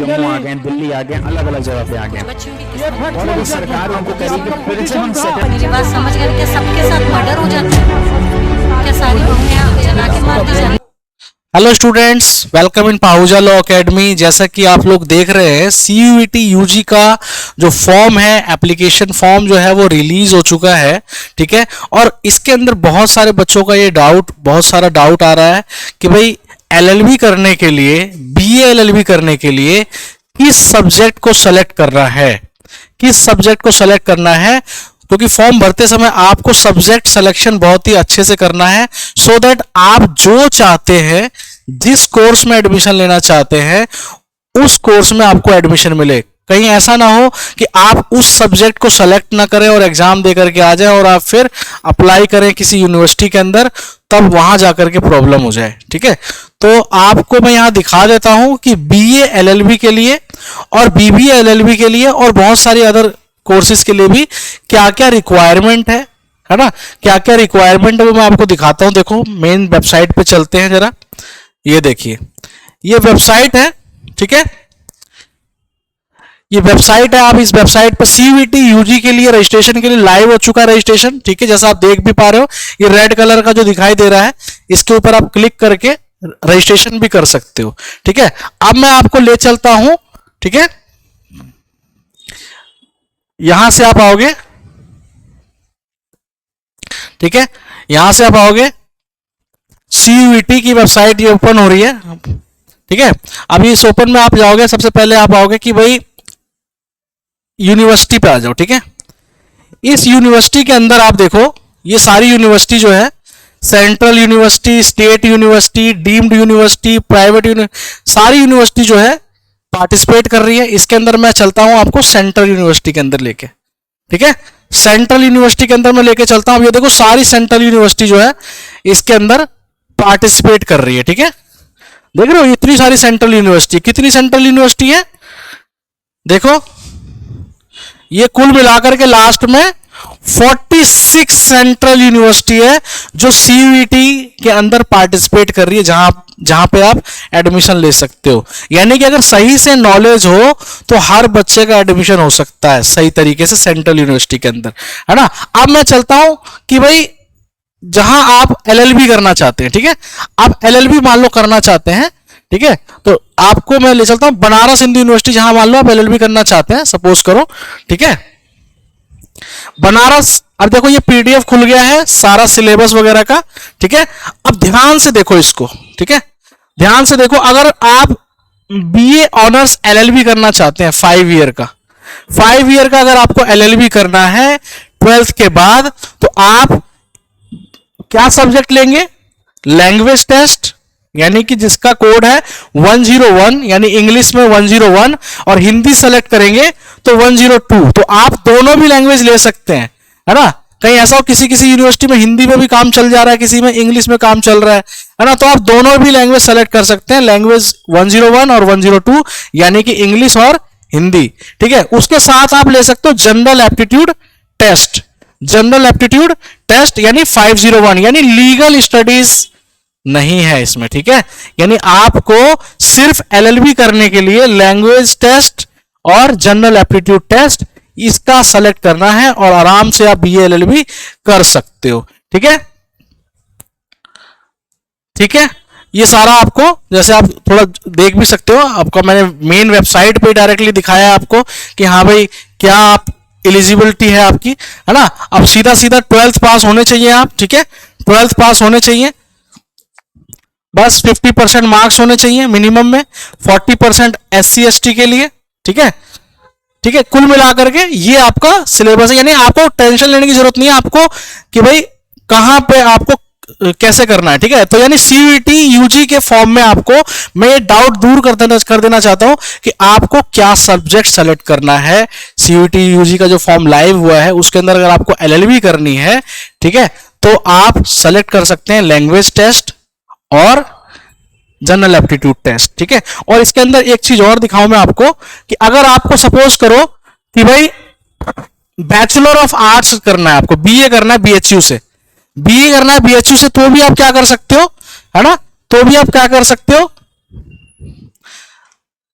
जम्मू आ गए, दिल्ली आ गए, अलग अलग जगह पे आ गए और अभी सरकार उनको करेगी प्रिजन सेटल। मेरी बात समझ गए? क्या सबके साथ मर्डर हो जाता है? क्या सारी बहुएं जला के मार दी जाती? Hello students, welcome in Pahuja law academy. जैसा कि आप लोग देख रहे हैं, सीयूईटी यूजी का जो फॉर्म है, एप्लीकेशन फॉर्म जो है वो रिलीज हो चुका है, ठीक है। और इसके अंदर बहुत सारे बच्चों का ये बहुत सारा डाउट आ रहा है कि भाई एलएलबी करने के लिए, बीए एलएलबी करने के लिए किस सब्जेक्ट को सेलेक्ट करना है, किस सब्जेक्ट को सेलेक्ट करना है। क्योंकि फॉर्म भरते समय आपको सब्जेक्ट सिलेक्शन बहुत ही अच्छे से करना है, सो दैट आप जो चाहते हैं, जिस कोर्स में एडमिशन लेना चाहते हैं, उस कोर्स में आपको एडमिशन मिले। कहीं ऐसा ना हो कि आप उस सब्जेक्ट को सेलेक्ट ना करें और एग्जाम दे करके आ जाए और आप फिर अप्लाई करें किसी यूनिवर्सिटी के अंदर, तब वहां जाकर के प्रॉब्लम हो जाए, ठीक है। तो आपको मैं यहां दिखा देता हूं कि बीए एलएलबी के लिए और बीबीए एलएलबी के लिए और बहुत सारी अदर कोर्सेज के लिए भी क्या क्या रिक्वायरमेंट है ना, क्या क्या रिक्वायरमेंट है वो मैं आपको दिखाता हूं। देखो, मेन वेबसाइट पे चलते हैं जरा। ये देखिए, ये वेबसाइट है, ठीक है। ये वेबसाइट है, आप इस वेबसाइट पर सीयूईटी यूजी के लिए रजिस्ट्रेशन के लिए लाइव हो चुका है रजिस्ट्रेशन, ठीक है। जैसा आप देख भी पा रहे हो, ये रेड कलर का जो दिखाई दे रहा है, इसके ऊपर आप क्लिक करके रजिस्ट्रेशन भी कर सकते हो, ठीक है। अब मैं आपको ले चलता हूं, ठीक है। यहां से आप आओगे, ठीक है, यहां से आप आओगे, सीयूईटी की वेबसाइट ये ओपन हो रही है, ठीक है। अभी इस ओपन में आप जाओगे, सबसे पहले आप आओगे कि भाई यूनिवर्सिटी पे आ जाओ, ठीक है। इस यूनिवर्सिटी के अंदर आप देखो, ये सारी यूनिवर्सिटी जो है, central university, state university, deemed university, private university, सारी यूनिवर्सिटी जो है पार्टिसिपेट कर रही है। इसके अंदर मैं चलता हूं आपको सेंट्रल यूनिवर्सिटी के अंदर लेके, ठीक है। सेंट्रल यूनिवर्सिटी के अंदर मैं लेके चलता हूं। ये देखो, सारी सेंट्रल यूनिवर्सिटी जो है इसके अंदर पार्टिसिपेट कर रही है, ठीक है। देख रहे हो, इतनी सारी सेंट्रल यूनिवर्सिटी, कितनी सेंट्रल यूनिवर्सिटी है देखो, ये कुल मिलाकर के लास्ट में 46 सेंट्रल यूनिवर्सिटी है जो सीयूईटी के अंदर पार्टिसिपेट कर रही है, जहां पे आप एडमिशन ले सकते हो। यानी कि अगर सही से नॉलेज हो तो हर बच्चे का एडमिशन हो सकता है सही तरीके से सेंट्रल यूनिवर्सिटी के अंदर, है ना। अब मैं चलता हूं कि भाई जहां आप एलएलबी करना चाहते हैं, ठीक है, आप एलएलबी मान लो करना चाहते हैं, ठीक है, तो आपको मैं ले चलता हूं बनारस हिंदू यूनिवर्सिटी, जहां मान लो आप एलएलबी करना चाहते हैं, सपोज करो, ठीक है, बनारस। अब देखो, ये पीडीएफ खुल गया है सारा सिलेबस वगैरह का, ठीक है। अब ध्यान से देखो इसको, ठीक है, ध्यान से देखो। अगर आप बीए ऑनर्स एलएलबी करना चाहते हैं 5 ईयर का, 5 ईयर का अगर आपको एलएलबी करना है 12th के बाद, तो आप क्या सब्जेक्ट लेंगे? लैंग्वेज टेस्ट, यानी कि जिसका कोड है 101, यानी इंग्लिश में 101, और हिंदी सेलेक्ट करेंगे तो 102। तो आप दोनों भी लैंग्वेज ले सकते हैं, है ना। कहीं ऐसा हो किसी किसी यूनिवर्सिटी में हिंदी में भी काम चल जा रहा है, किसी में इंग्लिश में काम चल रहा है ना, तो आप दोनों भी लैंग्वेज सेलेक्ट कर सकते हैं, लैंग्वेज 101 और 102, यानी कि इंग्लिश और हिंदी, ठीक है। उसके साथ आप ले सकते हो general aptitude test, general aptitude test यानी 501, यानी लीगल स्टडीज नहीं है इसमें, ठीक है। यानी आपको सिर्फ एलएलबी करने के लिए लैंग्वेज टेस्ट और जनरल एप्टीट्यूड टेस्ट इसका सेलेक्ट करना है और आराम से आप बीए एलएलबी कर सकते हो, ठीक है, ठीक है। ये सारा आपको, जैसे आप थोड़ा देख भी सकते हो, आपको मैंने मेन वेबसाइट पे डायरेक्टली दिखाया है आपको कि हाँ भाई क्या आप एलिजिबिलिटी है आपकी, है ना। अब सीधा सीधा 12th पास होने चाहिए आप, ठीक है, 12th पास होने चाहिए, बस 50% मार्क्स होने चाहिए मिनिमम में, 40% SC ST के लिए, ठीक है, ठीक है। कुल मिलाकर के ये आपका सिलेबस है, यानी आपको टेंशन लेने की जरूरत नहीं है आपको कि भाई कहां पे आपको कैसे करना है, ठीक है। तो यानी सीयूईटी यूजी के फॉर्म में आपको मैं ये डाउट दूर कर देना चाहता हूं कि आपको क्या सब्जेक्ट सेलेक्ट करना है। सीयूईटी यूजी का जो फॉर्म लाइव हुआ है उसके अंदर अगर आपको एलएलबी करनी है, ठीक है, तो आप सेलेक्ट कर सकते हैं लैंग्वेज टेस्ट और जनरल एप्टीट्यूड टेस्ट, ठीक है। और इसके अंदर एक चीज और दिखाऊं मैं आपको कि अगर आपको सपोज करो कि भाई बैचलर ऑफ आर्ट्स करना है, आपको बीए करना है बीएचयू से, बीए करना है बीएचयू से, तो भी आप क्या कर सकते हो, है ना, तो भी आप क्या कर सकते हो,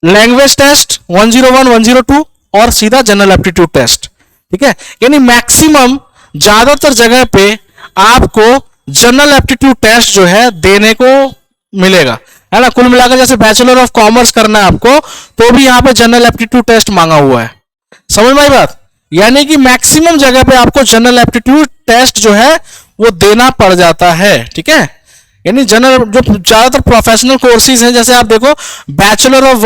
लैंग्वेज टेस्ट 101, 102 और सीधा जनरल एप्टीट्यूड टेस्ट, ठीक है। यानी मैक्सिमम ज्यादातर जगह पे आपको जनरल एप्टीट्यूड टेस्ट जो है देने को मिलेगा, है ना। कुल मिलाकर जैसे बैचलर ऑफ कॉमर्स करना है आपको, तो भी यहां पे जनरल एप्टीट्यूड टेस्ट मांगा हुआ है, समझ में आई बात। यानी कि मैक्सिमम जगह पे आपको जनरल एप्टीट्यूड टेस्ट जो है वो देना पड़ जाता है, ठीक है। यानी जनरल जो ज्यादातर प्रोफेशनल कोर्सेज हैं, जैसे आप देखो bachelor of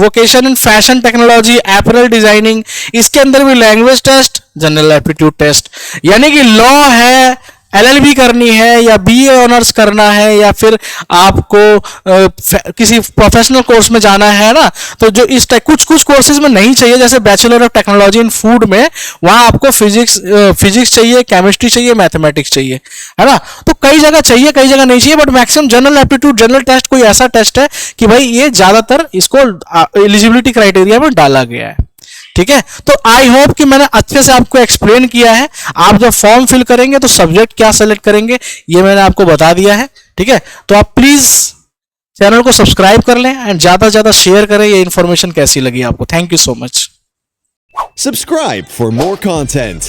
vocation in fashion technology, apparel designing, इसके अंदर भी language test, general aptitude test. यानी कि लॉ है, एलएलबी करनी है या बीए ऑनर्स करना है या फिर आपको किसी प्रोफेशनल कोर्स में जाना है ना, तो जो इस टाइप कुछ कोर्सेज में नहीं चाहिए, जैसे bachelor of technology in food में वहां आपको फिजिक्स चाहिए, केमिस्ट्री चाहिए, मैथमेटिक्स चाहिए, है ना। तो कई जगह चाहिए, कई जगह नहीं चाहिए, but maximum general aptitude general test कोई ऐसा टेस्ट है कि भाई ये ज्यादातर इसको एलिजिबिलिटी क्राइटेरिया में डाला गया है, ठीक है। तो आई होप कि मैंने अच्छे से आपको एक्सप्लेन किया है। आप जब फॉर्म फिल करेंगे तो सब्जेक्ट क्या सेलेक्ट करेंगे ये मैंने आपको बता दिया है, ठीक है। तो आप प्लीज चैनल को सब्सक्राइब कर लें एंड ज्यादा से ज्यादा शेयर करें। ये इंफॉर्मेशन कैसी लगी आपको। Thank you so much. Subscribe for more content.